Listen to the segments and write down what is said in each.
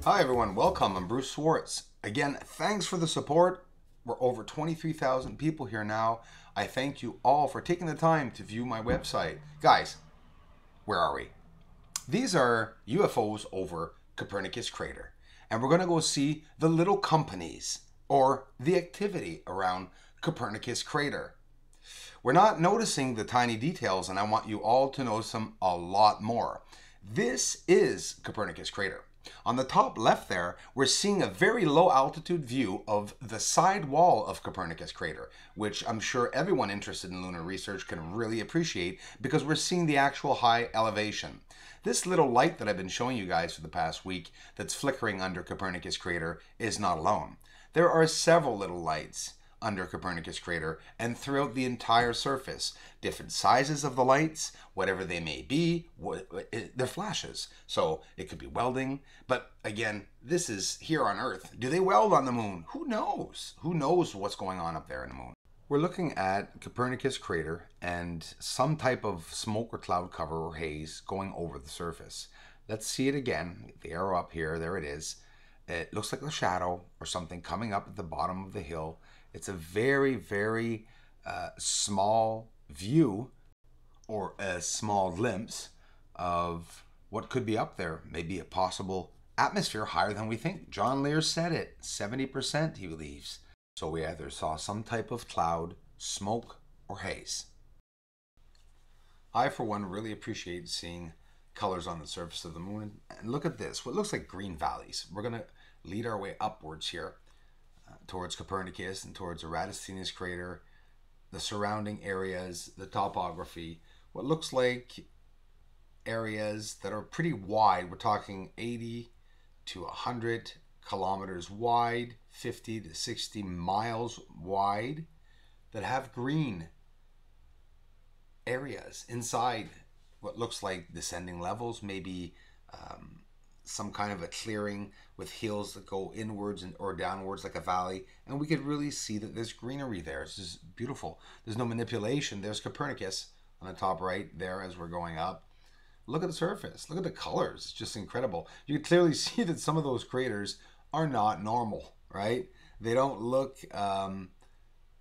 Hi everyone, welcome. I'm Bruce Swartz. Again, thanks for the support. We're over 23,000 people here now. I thank you all for taking the time to view my website. Guys, where are we? These are UFOs over Copernicus crater. And we're going to go see the little companies or the activity around Copernicus crater. We're not noticing the tiny details, and I want you all to notice them a lot more. This is Copernicus crater. On the top left there, we're seeing a very low altitude view of the side wall of Copernicus crater, which I'm sure everyone interested in lunar research can really appreciate because we're seeing the actual high elevation. This little light that I've been showing you guys for the past week that's flickering under Copernicus crater is not alone. There are several little lights under Copernicus crater and throughout the entire surface. Different sizes of the lights, whatever they may be, they're flashes. So it could be welding, but again, this is here on Earth. Do they weld on the moon? Who knows? Who knows what's going on up there in the moon? We're looking at Copernicus crater and some type of smoke or cloud cover or haze going over the surface. Let's see it again. The arrow up here, there it is. It looks like a shadow or something coming up at the bottom of the hill. It's a very, very small view or a small glimpse of what could be up there. Maybe a possible atmosphere higher than we think. John Lear said it, 70% he believes. So we either saw some type of cloud, smoke, or haze. I, for one, really appreciate seeing colors on the surface of the moon. And look at this, what looks like green valleys. We're going to lead our way upwards here. Towards Copernicus and towards Eratosthenes crater, the surrounding areas, the topography, what looks like areas that are pretty wide. We're talking 80 to 100 kilometers wide, 50 to 60 miles wide, that have green areas inside what looks like descending levels, maybe some kind of a clearing with hills that go inwards or downwards like a valley, and we could really see that there's greenery there. It's just beautiful. There's no manipulation. There's Copernicus on the top right there as we're going up. Look at the surface. Look at the colors. It's just incredible. You can clearly see that some of those craters are not normal, right? They don't look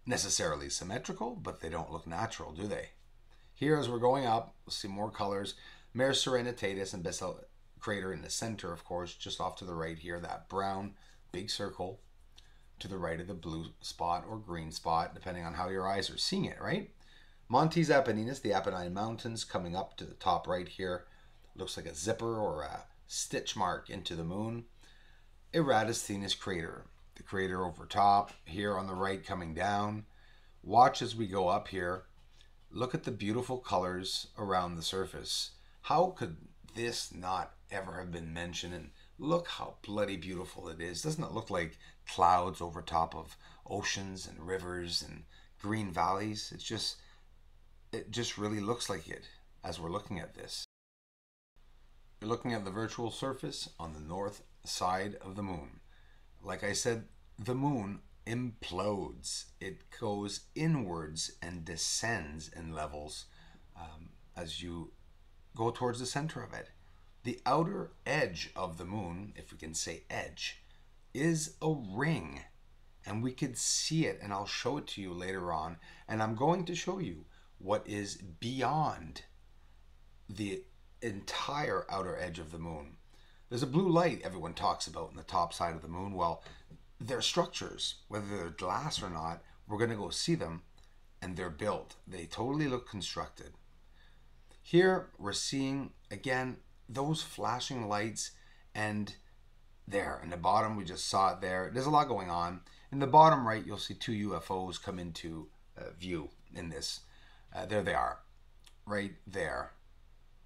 necessarily symmetrical, but they don't look natural, do they? Here as we're going up, we'll see more colors. Mare Serenitatis and Bessel crater in the center, of course, just off to the right here, that brown big circle to the right of the blue spot or green spot, depending on how your eyes are seeing it, right? Montes Apenninus, the Apennine Mountains, coming up to the top right here. Looks like a zipper or a stitch mark into the moon. Eratosthenes crater, the crater over top, here on the right coming down. Watch as we go up here. Look at the beautiful colors around the surface. How could this not ever have been mentioned? And look how bloody beautiful it is. Doesn't it look like clouds over top of oceans and rivers and green valleys? It just really looks like it as we're looking at this. You're looking at the virtual surface on the north side of the moon. Like I said, the moon implodes. It goes inwards and descends in levels as you go towards the center of it. The outer edge of the moon, if we can say edge, is a ring, and we could see it, and I'll show it to you later on, and I'm going to show you what is beyond the entire outer edge of the moon. There's a blue light everyone talks about in the top side of the moon. Well, they're structures, whether they're glass or not, we're going to go see them, and they're built. They totally look constructed. Here we're seeing, again, those flashing lights, and there in the bottom, we just saw it there. There's a lot going on. In the bottom right, you'll see two UFOs come into view in this. There they are, right there.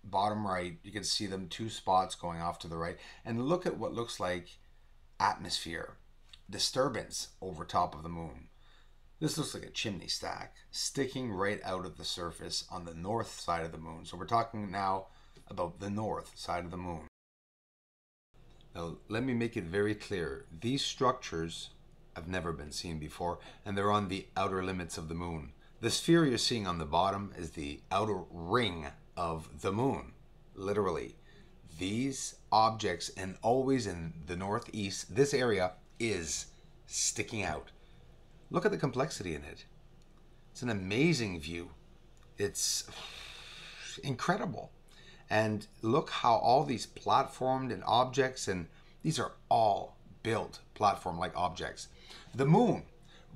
Bottom right, you can see them, two spots going off to the right. And look at what looks like atmosphere, disturbance over top of the moon. This looks like a chimney stack sticking right out of the surface on the north side of the moon. So we're talking now about the north side of the moon. Now, let me make it very clear. These structures have never been seen before, and they're on the outer limits of the moon. The sphere you're seeing on the bottom is the outer ring of the moon. Literally, these objects, and always in the northeast, this area is sticking out. Look at the complexity in it. It's an amazing view. It's incredible. And look how all these platformed and objects, and these are all built platform-like objects. The moon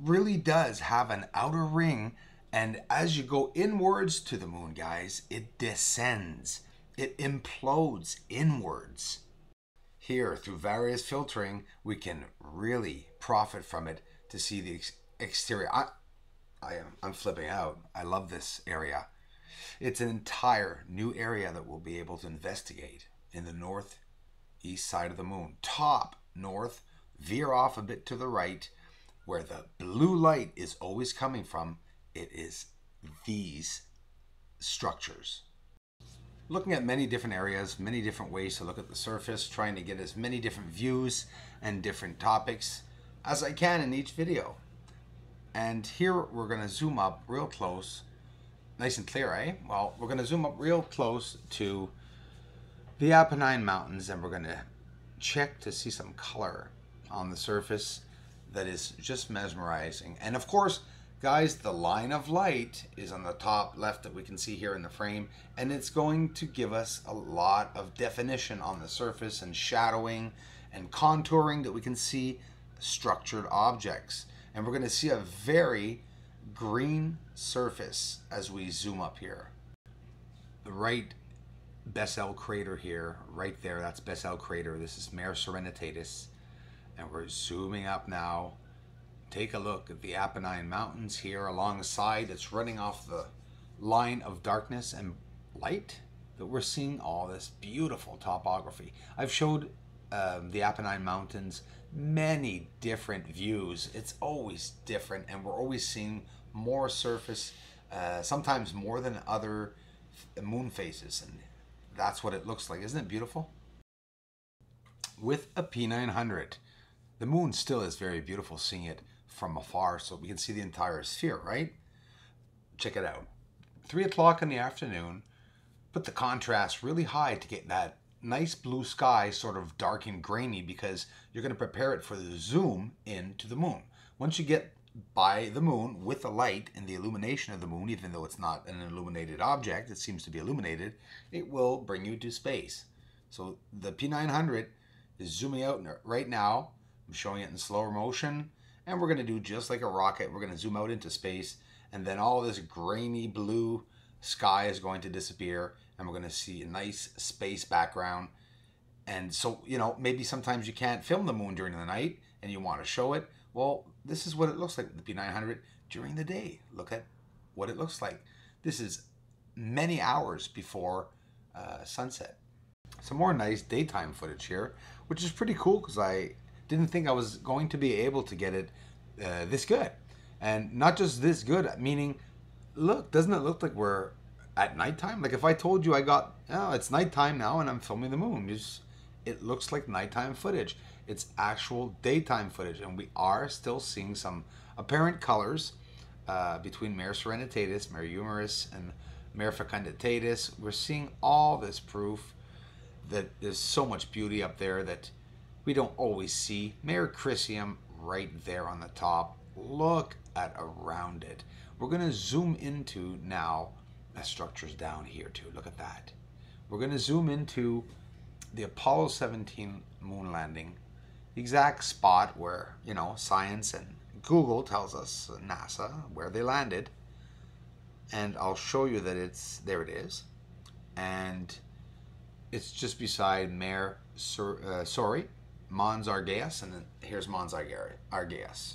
really does have an outer ring, and as you go inwards to the moon, guys, it descends. It implodes inwards. Here, through various filtering, we can really profit from it to see the exterior. I'm flipping out. I love this area. It's an entire new area that we'll be able to investigate in the northeast side of the moon. Top north, veer off a bit to the right, where the blue light is always coming from. It is these structures. Looking at many different areas, many different ways to look at the surface, trying to get as many different views and different topics as I can in each video. And here we're going to zoom up real close. Nice and clear, eh? Well, we're going to zoom up real close to the Apennine Mountains, and we're going to check to see some color on the surface that is just mesmerizing. And of course, guys, the line of light is on the top left that we can see here in the frame, and it's going to give us a lot of definition on the surface and shadowing and contouring that we can see structured objects. And we're going to see a very green surface as we zoom up here. The right Bessel crater here, right there, that's Bessel crater. This is Mare Serenitatis. And we're zooming up now. Take a look at the Apennine Mountains here alongside. It's running off the line of darkness and light that we're seeing all this beautiful topography. I've showed the Apennine Mountains many different views. It's always different, and we're always seeing more surface, sometimes more than other moon faces, and that's what it looks like. Isn't it beautiful? With a P900, the moon still is very beautiful seeing it from afar, so we can see the entire sphere, right? Check it out. 3 o'clock in the afternoon, put the contrast really high to get that nice blue sky sort of dark and grainy, because you're going to prepare it for the zoom into the moon. Once you get by the moon with the light and the illumination of the moon, even though it's not an illuminated object, it seems to be illuminated, it will bring you to space. So the P900 is zooming out right now. I'm showing it in slower motion, and we're going to do just like a rocket. We're going to zoom out into space, and then all this grainy blue sky is going to disappear, and we're going to see a nice space background. And so, you know, maybe sometimes you can't film the moon during the night and you want to show it. Well, this is what it looks like with the P900 during the day. Look at what it looks like. This is many hours before sunset. Some more nice daytime footage here, which is pretty cool because I didn't think I was going to be able to get it this good. And not just this good, meaning, look, doesn't it look like we're at nighttime? Like if I told you it's nighttime now and I'm filming the moon, it looks like nighttime footage. It's actual daytime footage, and we are still seeing some apparent colors between Mare Serenitatis, Mare Humoris, and Mare Fecunditatis. We're seeing all this proof that there's so much beauty up there that we don't always see. Mare Crisium right there on the top. Look at around it. We're going to zoom into now the structures down here too. Look at that. We're going to zoom into the Apollo 17 moon landing, the exact spot where, you know, science and Google tells us, NASA, where they landed. And I'll show you that there it is. And it's just beside Mons Argeas, and then here's Mons Argeas.